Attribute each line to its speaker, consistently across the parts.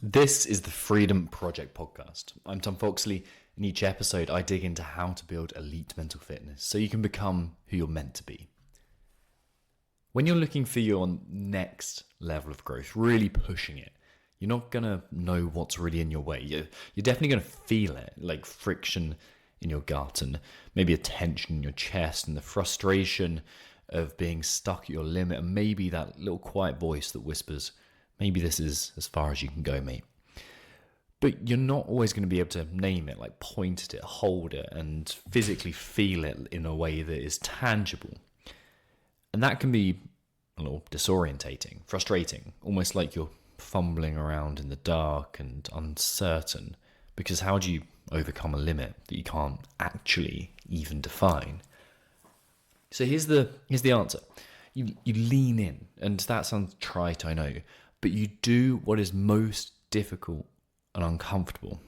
Speaker 1: This is the Freedom Project podcast. I'm Tom Foxley. In each episode, I dig into how to build elite mental fitness so you can become who you're meant to be. When you're looking for your next level of growth, really pushing it, you're not going to know what's really in your way. You're definitely going to feel it, like friction in your gut and maybe a tension in your chest and the frustration of being stuck at your limit, and maybe that little quiet voice that whispers, maybe this is as far as you can go, mate. But you're not always going to be able to name it, like point at it, hold it, and physically feel it in a way that is tangible. And that can be a little disorientating, frustrating, almost like you're fumbling around in the dark and uncertain, because how do you overcome a limit that you can't actually even define? So here's the answer. You lean in, and that sounds trite, I know, but you do what is most difficult and uncomfortable.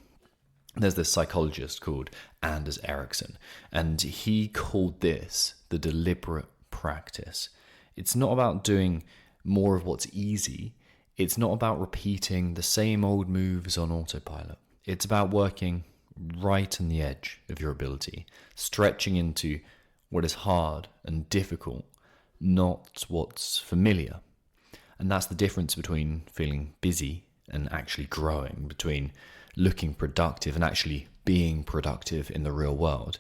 Speaker 1: There's this psychologist called Anders Ericsson, and he called this the deliberate practice. It's not about doing more of what's easy. It's not about repeating the same old moves on autopilot. It's about working right on the edge of your ability, stretching into what is hard and difficult, not what's familiar. And that's the difference between feeling busy and actually growing, between looking productive and actually being productive in the real world.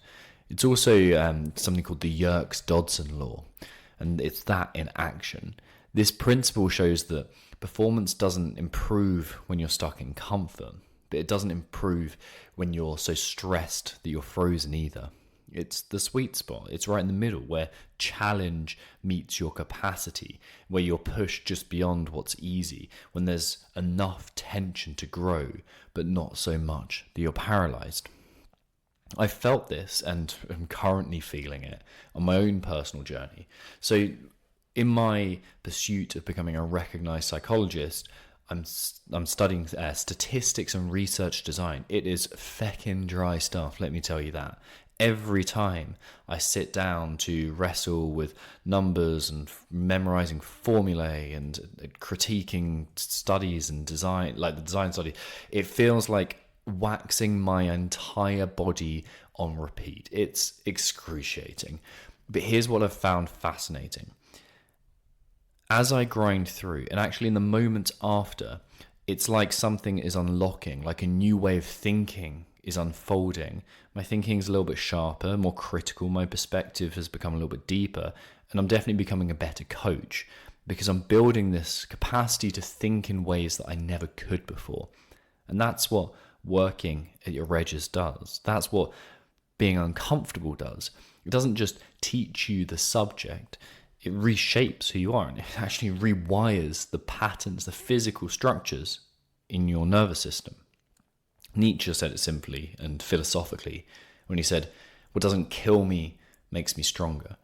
Speaker 1: It's also something called the Yerkes-Dodson Law, and it's that in action. This principle shows that performance doesn't improve when you're stuck in comfort, but it doesn't improve when you're so stressed that you're frozen either. It's the sweet spot. It's right in the middle where challenge meets your capacity, where you're pushed just beyond what's easy, when there's enough tension to grow, but not so much that you're paralyzed. I felt this and am currently feeling it on my own personal journey. So in my pursuit of becoming a recognized psychologist, I'm studying statistics and research design. It is feckin' dry stuff, let me tell you that. Every time I sit down to wrestle with numbers and memorizing formulae and critiquing studies and design, like the design study, it feels like waxing my entire body on repeat. It's excruciating. But here's what I've found fascinating. As I grind through, and actually in the moments after, it's like something is unlocking, like a new way of thinking is unfolding. My thinking is a little bit sharper, more critical. My perspective has become a little bit deeper, and I'm definitely becoming a better coach because I'm building this capacity to think in ways that I never could before. And that's what working at your edges does. That's what being uncomfortable does. It doesn't just teach you the subject, it reshapes who you are, and it actually rewires the patterns, the physical structures in your nervous system. Nietzsche said it simply and philosophically when he said, "What doesn't kill me makes me stronger."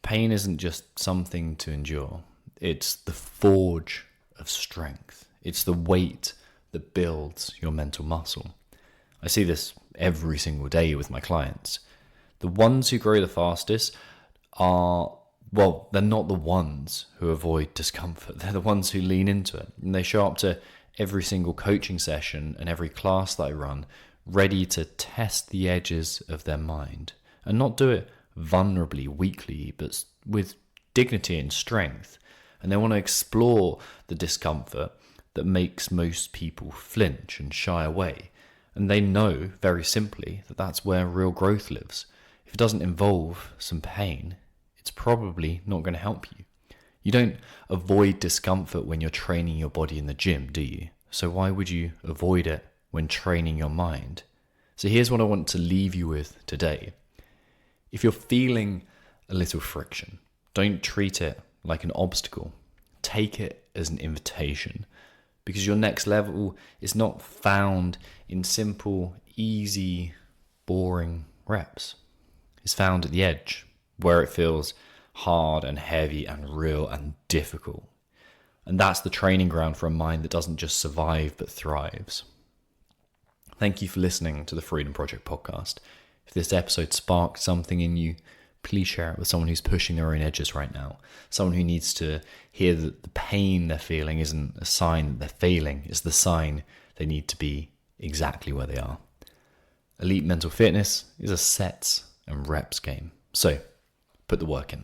Speaker 1: Pain isn't just something to endure. It's the forge of strength. It's the weight that builds your mental muscle. I see this every single day with my clients. The ones who grow the fastest they're not the ones who avoid discomfort. They're the ones who lean into it. And they show up to every single coaching session and every class that I run ready to test the edges of their mind and not do it vulnerably, weakly, but with dignity and strength. And they want to explore the discomfort that makes most people flinch and shy away. And they know very simply that that's where real growth lives. If it doesn't involve some pain, it's probably not going to help you. You don't avoid discomfort when you're training your body in the gym, do you? So why would you avoid it when training your mind? So here's what I want to leave you with today. If you're feeling a little friction, don't treat it like an obstacle. Take it as an invitation, because your next level is not found in simple, easy, boring reps. It's found at the edge, where it feels hard and heavy and real and difficult. And that's the training ground for a mind that doesn't just survive but thrives. Thank you for listening to the Freedom Project podcast. If this episode sparked something in you, please share it with someone who's pushing their own edges right now. Someone who needs to hear that the pain they're feeling isn't a sign that they're failing, it's the sign they need to be exactly where they are. Elite mental fitness is a sets and reps game. So, put the work in.